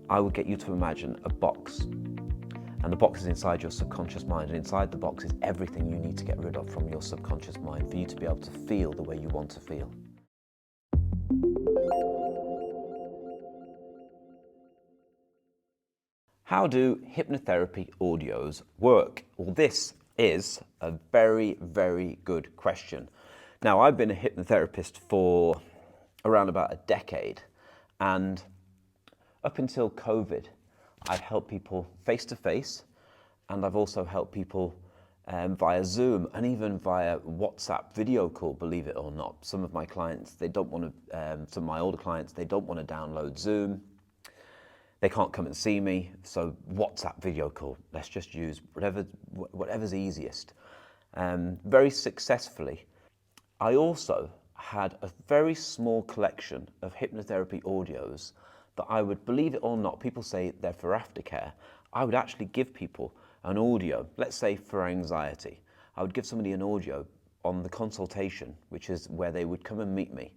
I would get you to imagine a box. And the box is inside your subconscious mind, and inside the box is everything you need to get rid of from your subconscious mind for you to be able to feel the way you want to feel. How do hypnotherapy audios work? Well, this is a very, very good question. Now, I've been a hypnotherapist for around about a decade, and up until COVID, I've helped people face-to-face, and I've also helped people via Zoom and even via WhatsApp video call, believe it or not. Some of my clients, they don't want to, some of my older clients, they don't want to download Zoom. They can't come and see me, so WhatsApp video call. Let's just use whatever's easiest. Very successfully. I also had a very small collection of hypnotherapy audios that I would, believe it or not, people say they're for aftercare. I would actually give people an audio, let's say for anxiety. I would give somebody an audio on the consultation, which is where they would come and meet me.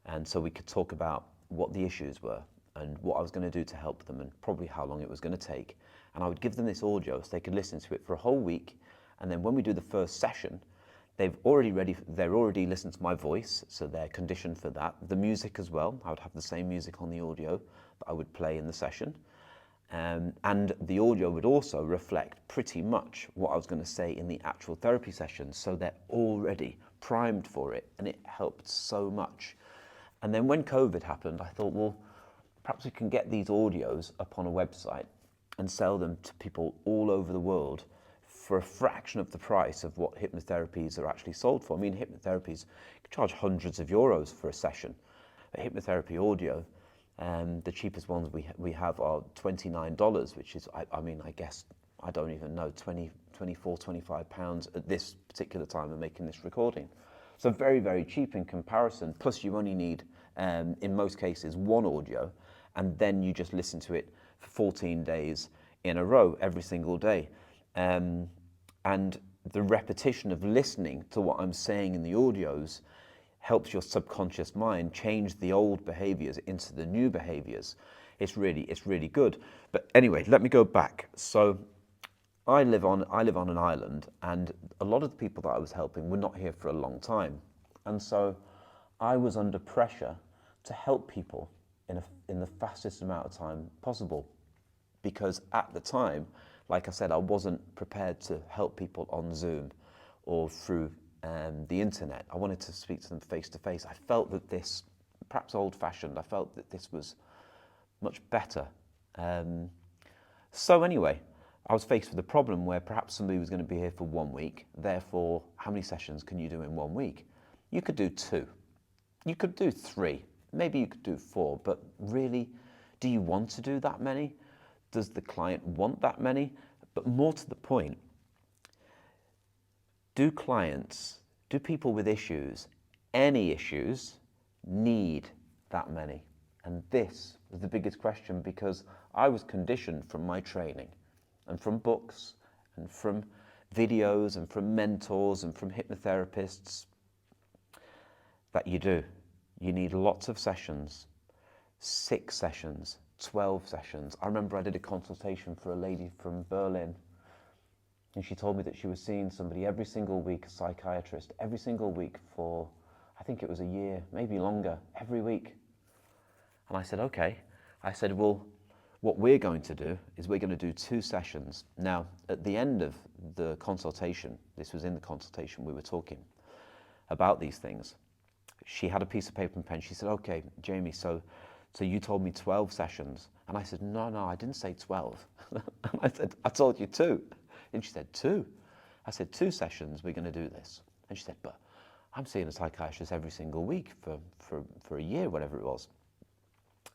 And so we could talk about what the issues were and what I was going to do to help them and probably how long it was going to take. And I would give them this audio so they could listen to it for a whole week. And then when we do the first session, they're already listened to my voice, so they're conditioned for that. The music as well, I would have the same music on the audio that I would play in the session. And the audio would also reflect pretty much what I was going to say in the actual therapy session, so they're already primed for it, and it helped so much. And then when COVID happened, I thought, well, perhaps we can get these audios up on a website and sell them to people all over the world for a fraction of the price of what hypnotherapies are actually sold for. I mean, hypnotherapies can charge hundreds of euros for a session. A hypnotherapy audio, the cheapest ones we have are $29, which is, I guess, I don't even know, 24, 25 pounds at this particular time of making this recording. So very, very cheap in comparison. Plus you only need, in most cases, one audio, and then you just listen to it for 14 days in a row, every single day. And the repetition of listening to what I'm saying in the audios helps your subconscious mind change the old behaviors into the new behaviors. It's really good. But anyway, let me go back. So I live on an island, and a lot of the people that I was helping were not here for a long time. And so I was under pressure to help people in the fastest amount of time possible. Because at the time, like I said, I wasn't prepared to help people on Zoom or through the internet. I wanted to speak to them face to face. I felt that this, perhaps old fashioned, I felt that this was much better. So anyway, I was faced with a problem where perhaps somebody was going to be here for 1 week. Therefore, how many sessions can you do in 1 week? You could do 2. You could do 3. Maybe you could do 4. But really, do you want to do that many? Does the client want that many? But more to the point, do people with issues, any issues, need that many? And this was the biggest question, because I was conditioned from my training and from books and from videos and from mentors and from hypnotherapists that you need lots of sessions, 6 sessions, 12 sessions. I remember I did a consultation for a lady from Berlin, and she told me that she was seeing somebody every single week, a psychiatrist, every single week for, I think it was a year, maybe longer, every week. And I said, okay. I said, well, what we're going to do is we're going to do 2 sessions. Now, at the end of the consultation, this was in the consultation, we were talking about these things. She had a piece of paper and pen. She said, okay, Jamie, so you told me 12 sessions. And I said, no, I didn't say 12. And I said, I told you 2. And she said, 2? I said, 2 sessions, we're going to do this. And she said, but I'm seeing a psychiatrist every single week for a year, whatever it was.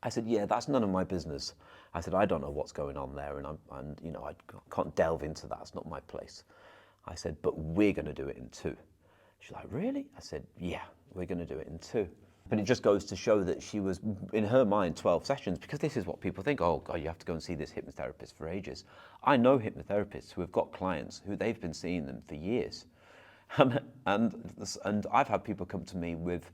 I said, yeah, that's none of my business. I said, I don't know what's going on there, and I can't delve into that. It's not my place. I said, but we're going to do it in 2. She's like, really? I said, yeah, we're going to do it in 2. But it just goes to show that she was, in her mind, 12 sessions, because this is what people think, oh, God, you have to go and see this hypnotherapist for ages. I know hypnotherapists who have got clients who they've been seeing them for years. And I've had people come to me with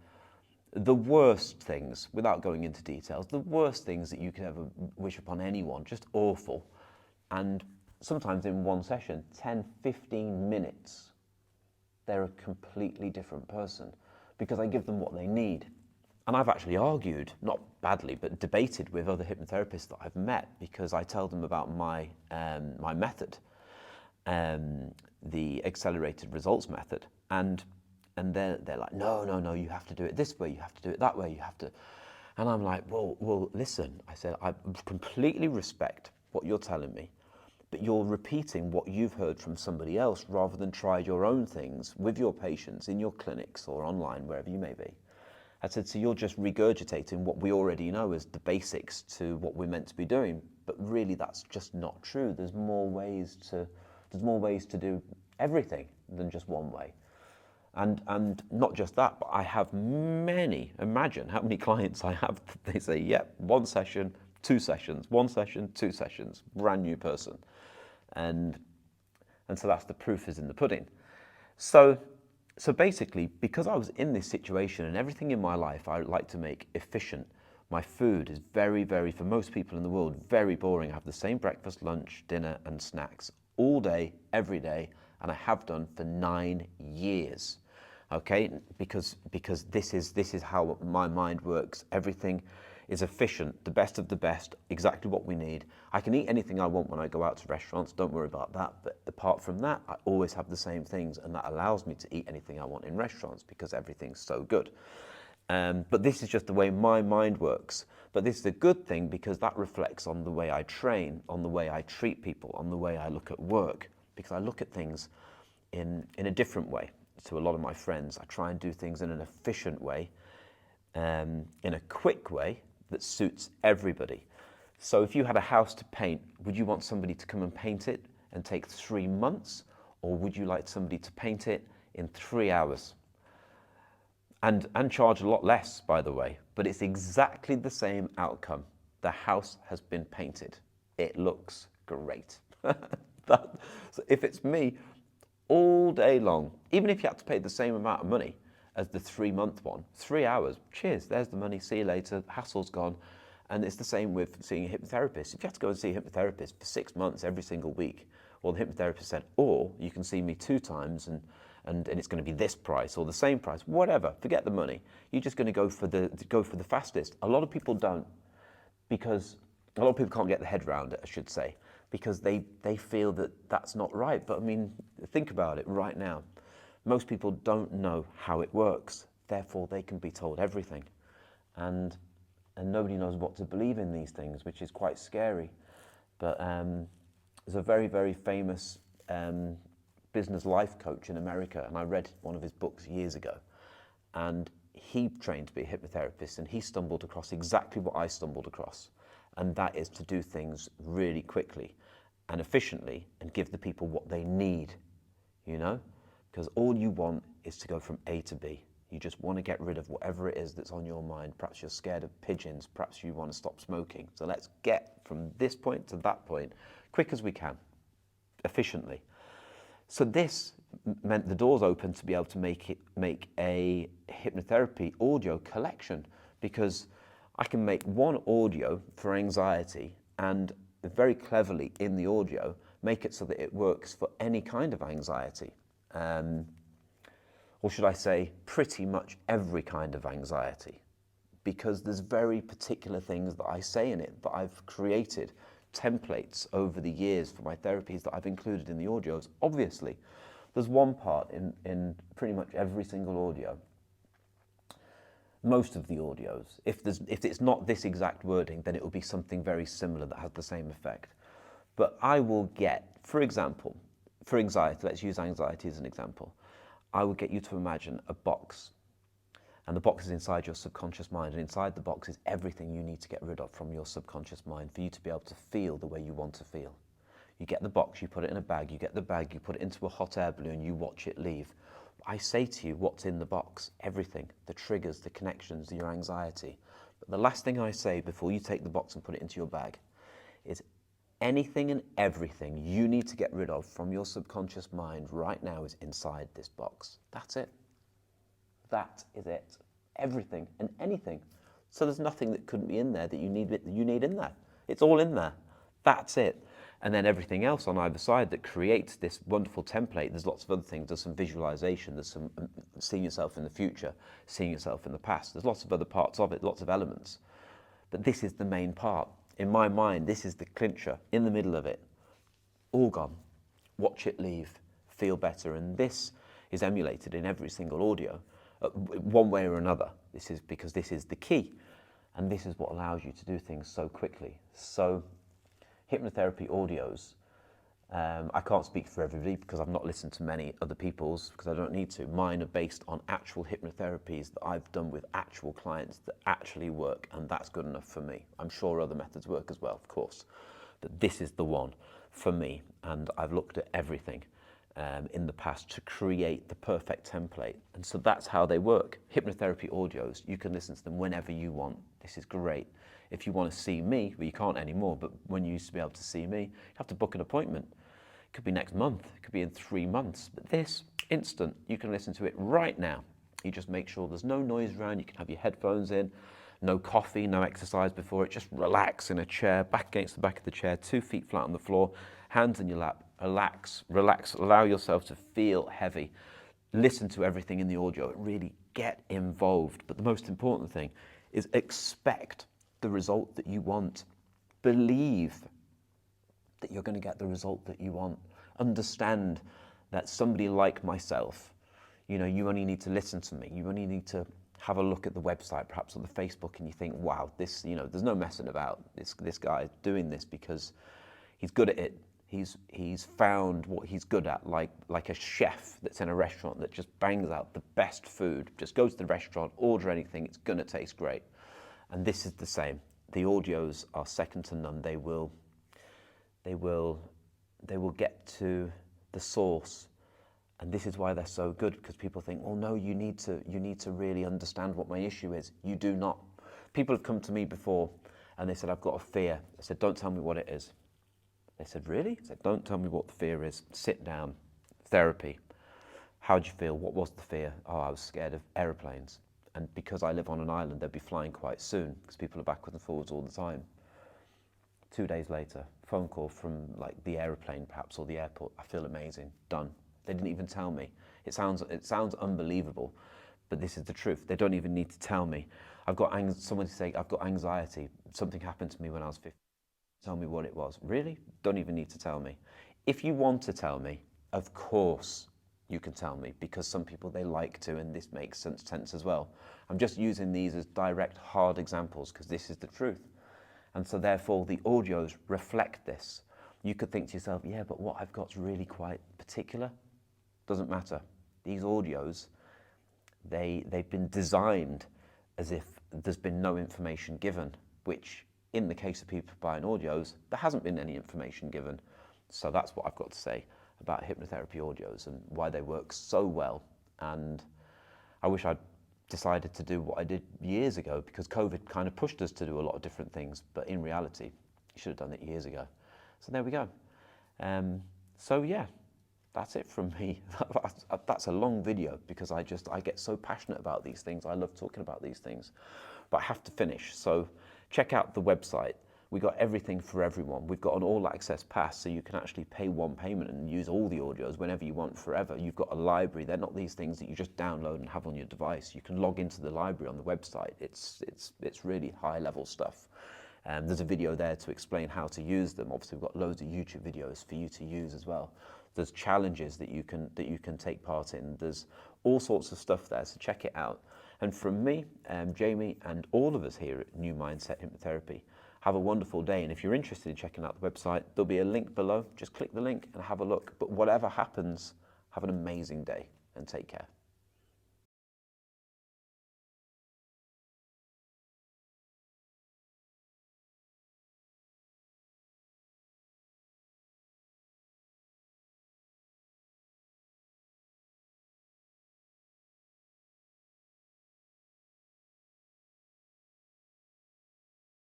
the worst things, without going into details, the worst things that you could ever wish upon anyone, just awful. And sometimes in one session, 10, 15 minutes, they're a completely different person because I give them what they need. And I've actually argued, not badly, but debated with other hypnotherapists that I've met because I tell them about my method, the accelerated results method. And they're like, no, you have to do it this way, you have to do it that way, you have to. And I'm like, well, listen, I said, I completely respect what you're telling me, but you're repeating what you've heard from somebody else rather than try your own things with your patients in your clinics or online, wherever you may be. I said, so you're just regurgitating what we already know as the basics to what we're meant to be doing, but really that's just not true. There's more ways to do everything than just one way. And not just that, but I have many, imagine how many clients I have that they say, yep, 1 session, 2 sessions, 1 session, 2 sessions, brand new person. And so that's the proof is in the pudding. So basically, because I was in this situation and everything in my life I like to make efficient, my food is very, very, for most people in the world, very boring. I have the same breakfast, lunch, dinner, and snacks all day, every day, and I have done for 9 years. Okay, because this is how my mind works. Everything is efficient, the best of the best, exactly what we need. I can eat anything I want when I go out to restaurants, don't worry about that. But apart from that, I always have the same things, and that allows me to eat anything I want in restaurants because everything's so good. But this is just the way my mind works. But this is a good thing because that reflects on the way I train, on the way I treat people, on the way I look at work, because I look at things in a different way to a lot of my friends. I try and do things in an efficient way, in a quick way that suits everybody. So if you had a house to paint, would you want somebody to come and paint it and take 3 months? Or would you like somebody to paint it in 3 hours? And charge a lot less, by the way, but it's exactly the same outcome. The house has been painted. It looks great. So if it's me, all day long, even if you had to pay the same amount of money as the 3-month one, 3 hours, cheers, there's the money, see you later, hassle's gone. And it's the same with seeing a hypnotherapist. If you have to go and see a hypnotherapist for 6 months every single week, well, the hypnotherapist said, or you can see me 2 times and it's going to be this price or the same price, whatever, forget the money. You're just going to go for the fastest. A lot of people don't, because a lot of people can't get their head around it, I should say, because they feel that that's not right. But I mean, think about it right now. Most people don't know how it works. Therefore, they can be told everything. And nobody knows what to believe in these things, which is quite scary. But there's a very, very famous business life coach in America, and I read one of his books years ago. And he trained to be a hypnotherapist, and he stumbled across exactly what I stumbled across. And that is to do things really quickly and efficiently and give the people what they need, you know? Because all you want is to go from A to B. You just want to get rid of whatever it is that's on your mind. Perhaps you're scared of pigeons. Perhaps you want to stop smoking. So let's get from this point to that point, quick as we can, efficiently. So this meant the doors open to be able to make a hypnotherapy audio collection, because I can make one audio for anxiety and very cleverly in the audio make it so that it works for any kind of anxiety. Or should I say, pretty much every kind of anxiety, because there's very particular things that I say in it that I've created templates over the years for my therapies that I've included in the audios. Obviously, there's one part in pretty much every single audio, most of the audios. If it's not this exact wording, then it will be something very similar that has the same effect. But I will get, for example, for anxiety, let's use anxiety as an example. I will get you to imagine a box, and the box is inside your subconscious mind, and inside the box is everything you need to get rid of from your subconscious mind for you to be able to feel the way you want to feel. You get the box, you put it in a bag, you get the bag, you put it into a hot air balloon, you watch it leave. I say to you what's in the box, everything, the triggers, the connections, your anxiety. But the last thing I say before you take the box and put it into your bag is anything and everything you need to get rid of from your subconscious mind right now is inside this box. That's it. That is it. everything and anything. So there's nothing that couldn't be in there that you need in there. It's all in there. That's it. And then everything else on either side that creates this wonderful template. There's lots of other things. There's some visualization. There's some seeing yourself in the future, seeing yourself in the past. There's lots of other parts of it, lots of elements. But this is the main part. In my mind, this is the clincher in the middle of it. All gone. Watch it leave. Feel better. And this is emulated in every single audio, one way or another. This is because this is the key. And this is what allows you to do things so quickly. So hypnotherapy audios, I can't speak for everybody because I've not listened to many other people's because I don't need to. Mine are based on actual hypnotherapies that I've done with actual clients that actually work, and that's good enough for me. I'm sure other methods work as well, of course, but this is the one for me, and I've looked at everything in the past to create the perfect template, and so that's how they work. Hypnotherapy audios, you can listen to them whenever you want. This is great. If you want to see me, well, you can't anymore, but when you used to be able to see me, you have to book an appointment. It could be next month, it could be in 3 months, but this, instant, you can listen to it right now. You just make sure there's no noise around, you can have your headphones in, no coffee, no exercise before it, just relax in a chair, back against the back of the chair, 2 feet flat on the floor, hands in your lap, relax, allow yourself to feel heavy. Listen to everything in the audio, really get involved. But the most important thing is expect the result that you want. Believe that you're going to get the result that you want. Understand that somebody like myself, you only need to listen to me. You only need to have a look at the website, perhaps on the Facebook, and you think, wow, this, there's no messing about. This guy doing this because he's good at it. He's found what he's good at, like a chef that's in a restaurant that just bangs out the best food, just goes to the restaurant, order anything, it's gonna taste great. And this is the same. The audios are second to none. They will get to the source. And this is why they're so good, because people think, well, no, you need to really understand what my issue is. You do not. People have come to me before and they said, I've got a fear. I said, don't tell me what it is. They said, really? I said, don't tell me what the fear is. Sit down. Therapy. How'd you feel? What was the fear? Oh, I was scared of aeroplanes. And because I live on an island, they'll be flying quite soon because people are backwards and forwards all the time. 2 days later, phone call from like the aeroplane perhaps or the airport. I feel amazing. Done. They didn't even tell me. It sounds unbelievable, but this is the truth. They don't even need to tell me. Someone say, I've got anxiety. Something happened to me when I was 15. Tell me what it was. Really? Don't even need to tell me. If you want to tell me, of course you can tell me, because some people, they like to, and this makes sense as well. I'm just using these as direct, hard examples because this is the truth. And so therefore the audios reflect this. You could think to yourself, yeah, but what I've got's really quite particular. Doesn't matter. These audios, they've been designed as if there's been no information given, which in the case of people buying audios, there hasn't been any information given. So that's what I've got to say about hypnotherapy audios and why they work so well. And I wish I'd decided to do what I did years ago, because COVID kind of pushed us to do a lot of different things, but in reality, you should have done it years ago. So there we go. So yeah, that's it from me. That's a long video because I get so passionate about these things. I love talking about these things, but I have to finish. So check out the website. We got everything for everyone. We've got an all access pass, so you can actually pay one payment and use all the audios whenever you want forever. You've got a library. They're not these things that you just download and have on your device. You can log into the library on the website. It's really high level stuff. There's a video there to explain how to use them. Obviously, we've got loads of YouTube videos for you to use as well. There's challenges that you can take part in. There's all sorts of stuff there, so check it out. And from me, Jamie, and all of us here at New Mindset Hypnotherapy, have a wonderful day. And if you're interested in checking out the website, there'll be a link below. Just click the link and have a look. But whatever happens, have an amazing day and take care.